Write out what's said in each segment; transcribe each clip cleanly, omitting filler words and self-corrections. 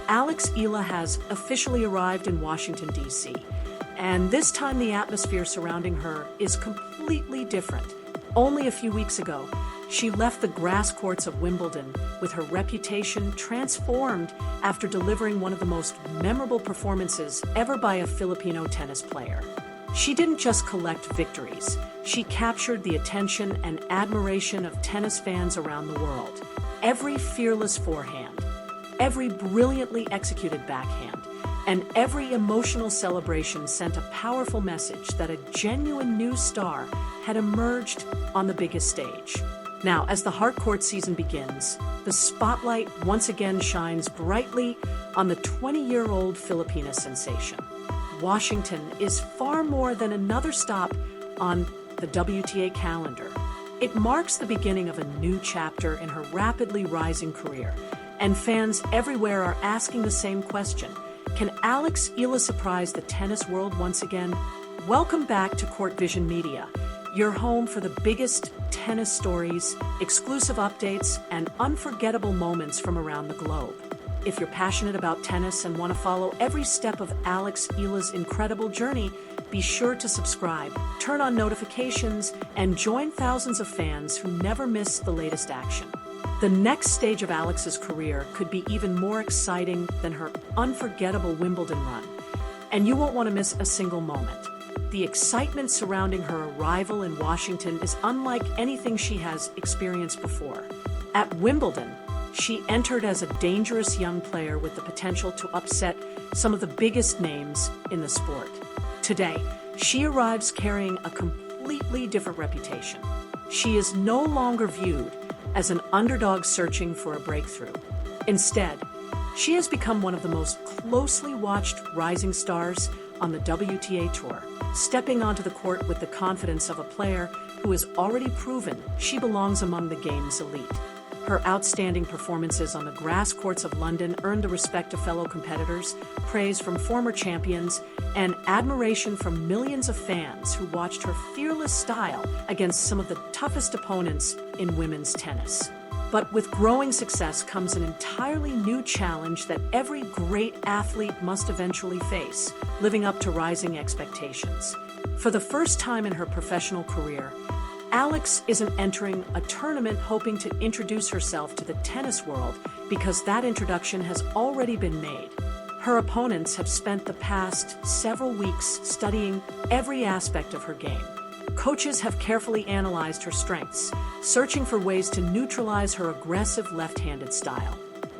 Alex Eala has officially arrived in Washington, D.C., and this time the atmosphere surrounding her is completely different. Only a few weeks ago, she left the grass courts of Wimbledon with her reputation transformed after delivering one of the most memorable performances ever by a Filipino tennis player. She didn't just collect victories, she captured the attention and admiration of tennis fans around the world. Every fearless forehand, every brilliantly executed backhand, and every emotional celebration sent a powerful message that a genuine new star had emerged on the biggest stage. Now, as the hardcourt season begins, the spotlight once again shines brightly on the 20-year-old Filipina sensation. Washington is far more than another stop on the WTA calendar. It marks the beginning of a new chapter in her rapidly rising career, and fans everywhere are asking the same question. Can Alex Eala surprise the tennis world once again? Welcome back to Court Vision Media, your home for the biggest tennis stories, exclusive updates, and unforgettable moments from around the globe. If you're passionate about tennis and want to follow every step of Alex Eala's incredible journey, be sure to subscribe, turn on notifications, and join thousands of fans who never miss the latest action. The next stage of Alex's career could be even more exciting than her unforgettable Wimbledon run, and you won't want to miss a single moment. The excitement surrounding her arrival in Washington is unlike anything she has experienced before. At Wimbledon, she entered as a dangerous young player with the potential to upset some of the biggest names in the sport. Today, she arrives carrying a completely different reputation. She is no longer viewed as an underdog searching for a breakthrough. Instead, she has become one of the most closely watched rising stars on the WTA Tour, stepping onto the court with the confidence of a player who has already proven she belongs among the game's elite. Her outstanding performances on the grass courts of London earned the respect of fellow competitors, praise from former champions, and admiration from millions of fans who watched her fearless style against some of the toughest opponents in women's tennis. But with growing success comes an entirely new challenge that every great athlete must eventually face, living up to rising expectations. For the first time in her professional career, Alex isn't entering a tournament hoping to introduce herself to the tennis world because that introduction has already been made. Her opponents have spent the past several weeks studying every aspect of her game. Coaches have carefully analyzed her strengths, searching for ways to neutralize her aggressive left-handed style.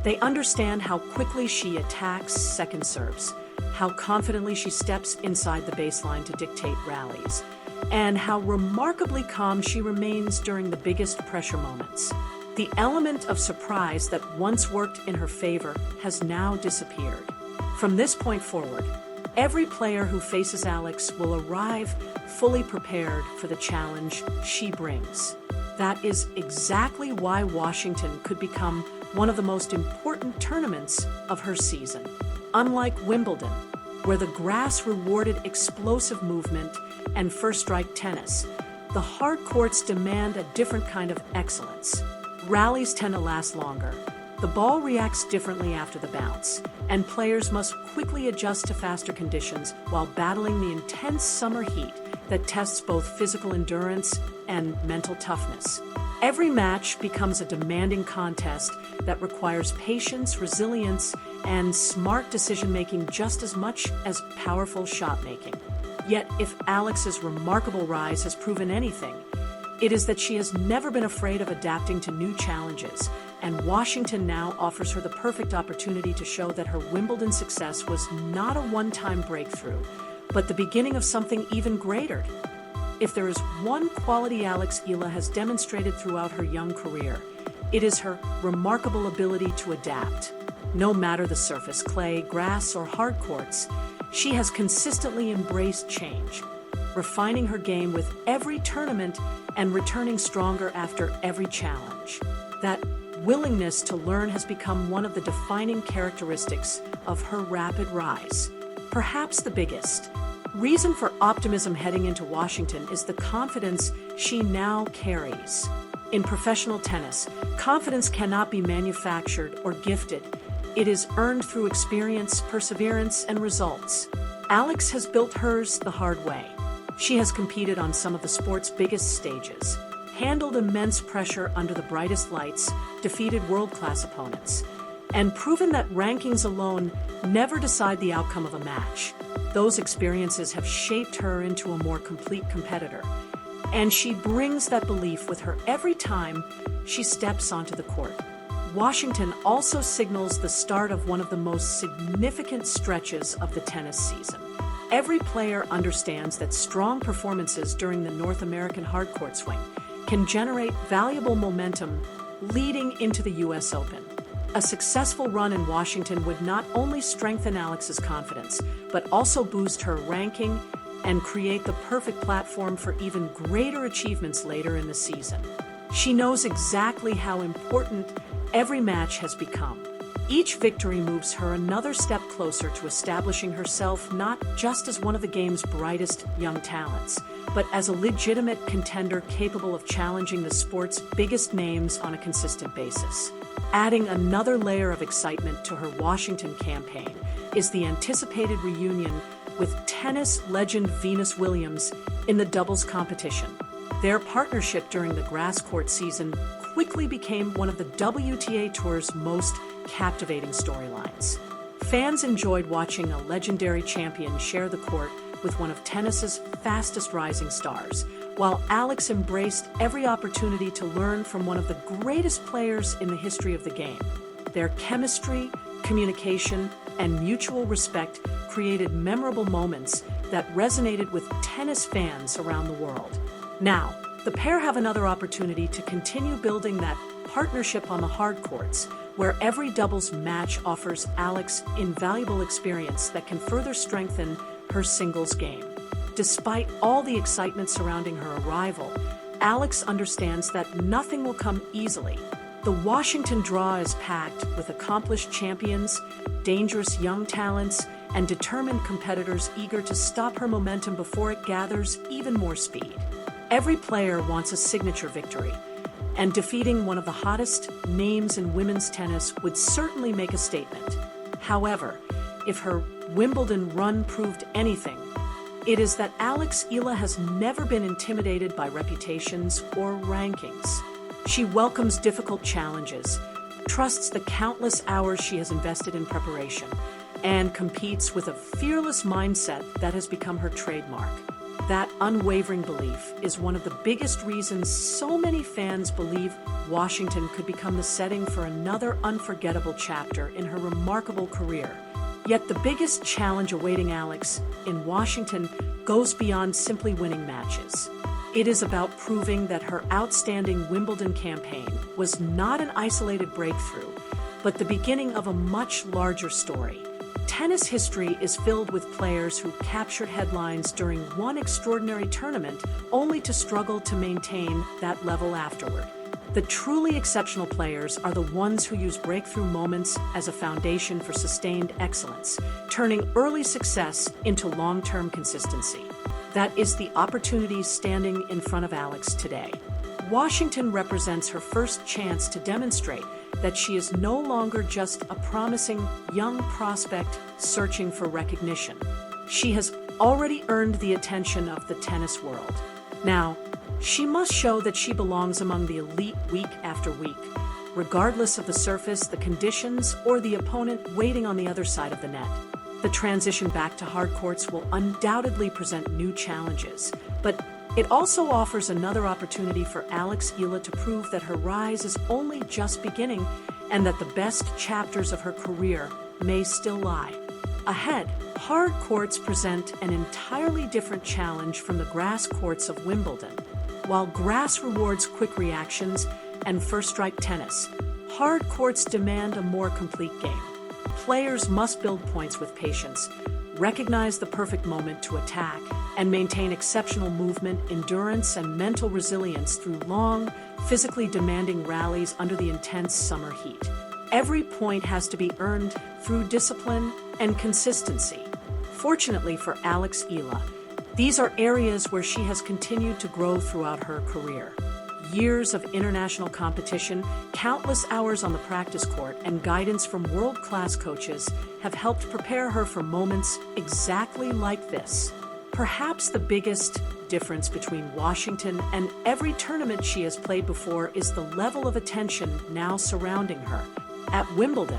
They understand how quickly she attacks second serves, how confidently she steps inside the baseline to dictate rallies, and how remarkably calm she remains during the biggest pressure moments. The element of surprise that once worked in her favor has now disappeared. From this point forward, every player who faces Alex will arrive fully prepared for the challenge she brings. That is exactly why Washington could become one of the most important tournaments of her season. Unlike Wimbledon, where the grass rewarded explosive movement and first-strike tennis, the hard courts demand a different kind of excellence. Rallies tend to last longer, the ball reacts differently after the bounce, and players must quickly adjust to faster conditions while battling the intense summer heat that tests both physical endurance and mental toughness. Every match becomes a demanding contest that requires patience, resilience, and smart decision-making just as much as powerful shot-making. Yet, if Alex's remarkable rise has proven anything, it is that she has never been afraid of adapting to new challenges, and Washington now offers her the perfect opportunity to show that her Wimbledon success was not a one-time breakthrough, but the beginning of something even greater. If there is one quality Alex Eala has demonstrated throughout her young career, it is her remarkable ability to adapt. No matter the surface, clay, grass, or hard courts, she has consistently embraced change, refining her game with every tournament and returning stronger after every challenge. That willingness to learn has become one of the defining characteristics of her rapid rise. Perhaps the biggest reason for optimism heading into Washington is the confidence she now carries. In professional tennis, confidence cannot be manufactured or gifted. It is earned through experience, perseverance, and results. Alex has built hers the hard way. She has competed on some of the sport's biggest stages, handled immense pressure under the brightest lights, defeated world-class opponents, and proven that rankings alone never decide the outcome of a match. Those experiences have shaped her into a more complete competitor, and she brings that belief with her every time she steps onto the court. Washington also signals the start of one of the most significant stretches of the tennis season. Every player understands that strong performances during the North American hardcourt swing can generate valuable momentum leading into the U.S. Open. A successful run in Washington would not only strengthen Alex's confidence, but also boost her ranking and create the perfect platform for even greater achievements later in the season. She knows exactly how important every match has become. Each victory moves her another step closer to establishing herself not just as one of the game's brightest young talents, but as a legitimate contender capable of challenging the sport's biggest names on a consistent basis. Adding another layer of excitement to her Washington campaign is the anticipated reunion with tennis legend Venus Williams in the doubles competition. Their partnership during the grass court season quickly became one of the WTA Tour's most captivating storylines. Fans enjoyed watching a legendary champion share the court with one of tennis's fastest rising stars, while Alex embraced every opportunity to learn from one of the greatest players in the history of the game. Their chemistry, communication, and mutual respect created memorable moments that resonated with tennis fans around the world. Now, the pair have another opportunity to continue building that partnership on the hard courts, where every doubles match offers Alex invaluable experience that can further strengthen her singles game. Despite all the excitement surrounding her arrival, Alex understands that nothing will come easily. The Washington draw is packed with accomplished champions, dangerous young talents, and determined competitors eager to stop her momentum before it gathers even more speed. Every player wants a signature victory, and defeating one of the hottest names in women's tennis would certainly make a statement. However, if her Wimbledon run proved anything, it is that Alex Eala has never been intimidated by reputations or rankings. She welcomes difficult challenges, trusts the countless hours she has invested in preparation, and competes with a fearless mindset that has become her trademark. That unwavering belief is one of the biggest reasons so many fans believe Washington could become the setting for another unforgettable chapter in her remarkable career. Yet the biggest challenge awaiting Alex in Washington goes beyond simply winning matches. It is about proving that her outstanding Wimbledon campaign was not an isolated breakthrough, but the beginning of a much larger story. Tennis history is filled with players who captured headlines during one extraordinary tournament only to struggle to maintain that level afterward. The truly exceptional players are the ones who use breakthrough moments as a foundation for sustained excellence, turning early success into long-term consistency. That is the opportunity standing in front of Alex today. Washington represents her first chance to demonstrate that she is no longer just a promising young prospect searching for recognition. She has already earned the attention of the tennis world. Now, she must show that she belongs among the elite week after week, regardless of the surface, the conditions, or the opponent waiting on the other side of the net. The transition back to hard courts will undoubtedly present new challenges, but it also offers another opportunity for Alex Eala to prove that her rise is only just beginning and that the best chapters of her career may still lie ahead. Hard courts present an entirely different challenge from the grass courts of Wimbledon. While grass rewards quick reactions and first-strike tennis, hard courts demand a more complete game. Players must build points with patience, recognize the perfect moment to attack, and maintain exceptional movement, endurance, and mental resilience through long, physically demanding rallies under the intense summer heat. Every point has to be earned through discipline and consistency. Fortunately for Alex Eala, these are areas where she has continued to grow throughout her career. Years of international competition, countless hours on the practice court, and guidance from world-class coaches have helped prepare her for moments exactly like this. Perhaps the biggest difference between Washington and every tournament she has played before is the level of attention now surrounding her. At Wimbledon,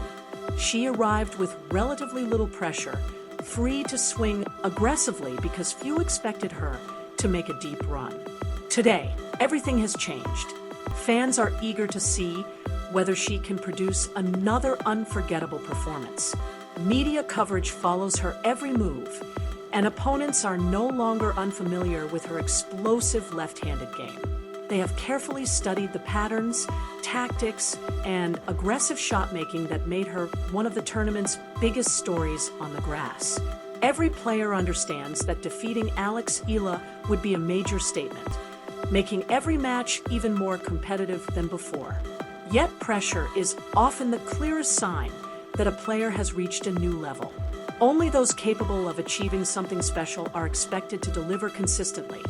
she arrived with relatively little pressure, free to swing aggressively because few expected her to make a deep run. Today, everything has changed. Fans are eager to see whether she can produce another unforgettable performance. Media coverage follows her every move, and opponents are no longer unfamiliar with her explosive left-handed game. They have carefully studied the patterns, tactics, and aggressive shot-making that made her one of the tournament's biggest stories on the grass. Every player understands that defeating Alex Eala would be a major statement, making every match even more competitive than before. Yet pressure is often the clearest sign that a player has reached a new level. Only those capable of achieving something special are expected to deliver consistently,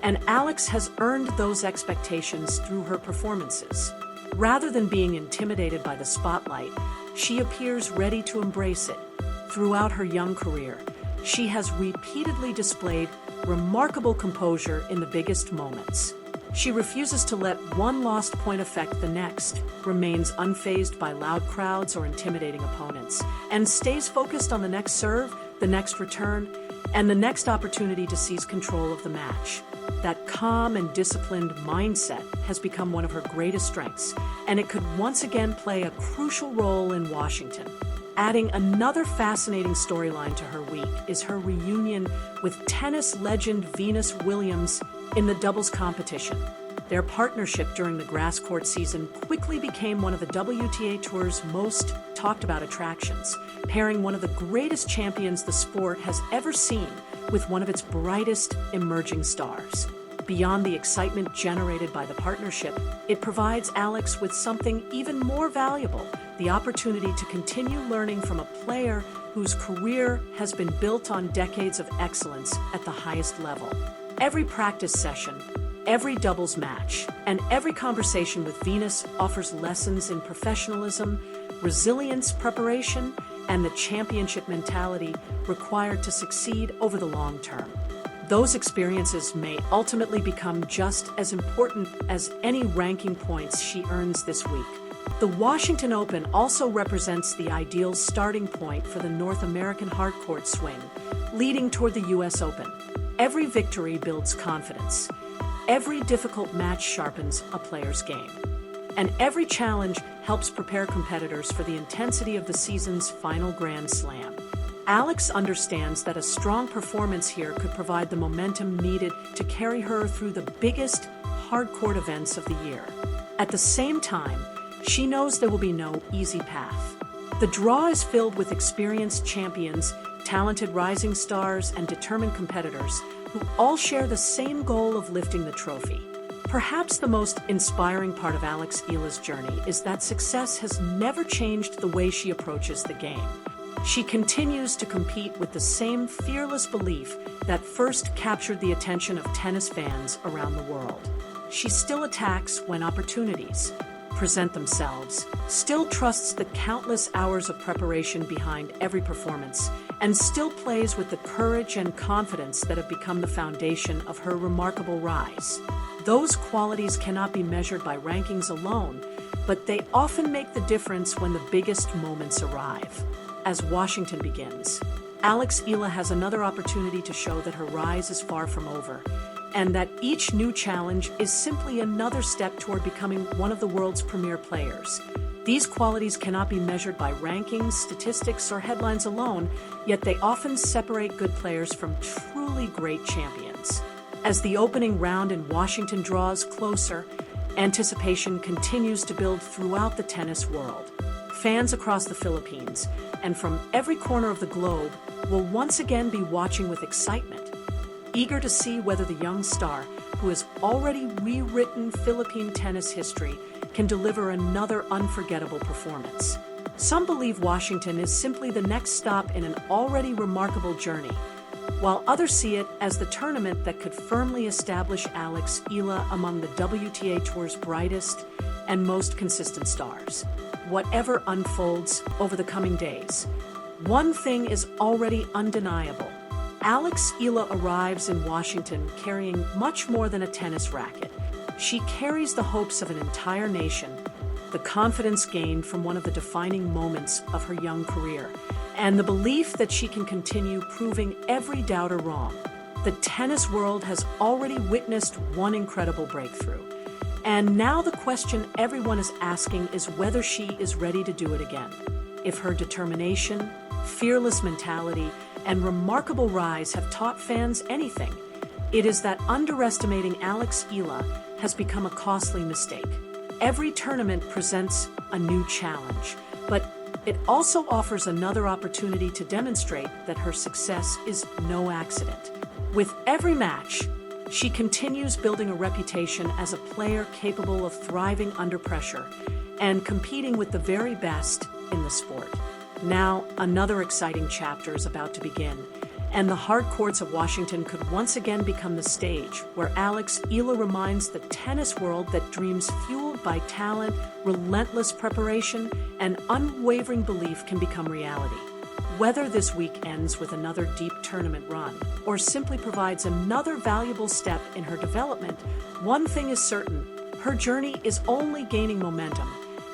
and Alex has earned those expectations through her performances. Rather than being intimidated by the spotlight, she appears ready to embrace it. Throughout her young career, she has repeatedly displayed remarkable composure in the biggest moments. She refuses to let one lost point affect the next, remains unfazed by loud crowds or intimidating opponents, and stays focused on the next serve, the next return, and the next opportunity to seize control of the match. That calm and disciplined mindset has become one of her greatest strengths, and it could once again play a crucial role in Washington. Adding another fascinating storyline to her week is her reunion with tennis legend Venus Williams in the doubles competition. Their partnership during the grass court season quickly became one of the WTA Tour's most talked about attractions, pairing one of the greatest champions the sport has ever seen with one of its brightest emerging stars. Beyond the excitement generated by the partnership, it provides Alex with something even more valuable: the opportunity to continue learning from a player whose career has been built on decades of excellence at the highest level. Every practice session, every doubles match, and every conversation with Venus offers lessons in professionalism, resilience, preparation, and the championship mentality required to succeed over the long term. Those experiences may ultimately become just as important as any ranking points she earns this week. The Washington Open also represents the ideal starting point for the North American hardcourt swing, leading toward the US Open. Every victory builds confidence. Every difficult match sharpens a player's game. And every challenge helps prepare competitors for the intensity of the season's final Grand Slam. Alex understands that a strong performance here could provide the momentum needed to carry her through the biggest hardcourt events of the year. At the same time, she knows there will be no easy path. The draw is filled with experienced champions, talented rising stars, and determined competitors who all share the same goal of lifting the trophy. Perhaps the most inspiring part of Alex Eala's journey is that success has never changed the way she approaches the game. She continues to compete with the same fearless belief that first captured the attention of tennis fans around the world. She still attacks when opportunities present themselves, still trusts the countless hours of preparation behind every performance, and still plays with the courage and confidence that have become the foundation of her remarkable rise. Those qualities cannot be measured by rankings alone, but they often make the difference when the biggest moments arrive. As Washington begins, Alex Eala has another opportunity to show that her rise is far from over, and that each new challenge is simply another step toward becoming one of the world's premier players. These qualities cannot be measured by rankings, statistics, or headlines alone, yet they often separate good players from truly great champions. As the opening round in Washington draws closer, anticipation continues to build throughout the tennis world. Fans across the Philippines and from every corner of the globe will once again be watching with excitement, eager to see whether the young star, who has already rewritten Philippine tennis history, can deliver another unforgettable performance. Some believe Washington is simply the next stop in an already remarkable journey, while others see it as the tournament that could firmly establish Alex Eala among the WTA Tour's brightest and most consistent stars. Whatever unfolds over the coming days, one thing is already undeniable. Alex Eala arrives in Washington carrying much more than a tennis racket. She carries the hopes of an entire nation, the confidence gained from one of the defining moments of her young career, and the belief that she can continue proving every doubter wrong. The tennis world has already witnessed one incredible breakthrough. And now the question everyone is asking is whether she is ready to do it again. If her determination, fearless mentality, and remarkable rise have taught fans anything, it is that underestimating Alex Eala has become a costly mistake. Every tournament presents a new challenge, but it also offers another opportunity to demonstrate that her success is no accident. With every match, she continues building a reputation as a player capable of thriving under pressure and competing with the very best in the sport. Now, another exciting chapter is about to begin, and the hard courts of Washington could once again become the stage where Alex Eala reminds the tennis world that dreams fueled by talent, relentless preparation, and unwavering belief can become reality. Whether this week ends with another deep tournament run or simply provides another valuable step in her development, one thing is certain: her journey is only gaining momentum,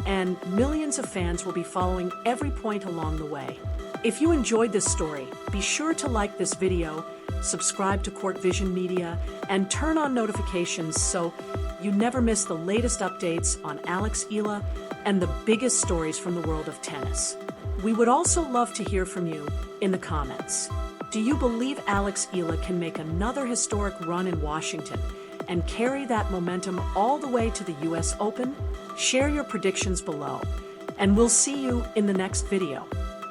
and millions of fans will be following every point along the way. If you enjoyed this story, be sure to like this video, subscribe to Court Vision Media, and turn on notifications so you never miss the latest updates on Alex Eala and the biggest stories from the world of tennis. We would also love to hear from you in the comments. Do you believe Alex Eala can make another historic run in Washington and carry that momentum all the way to the US Open? Share your predictions below, and we'll see you in the next video.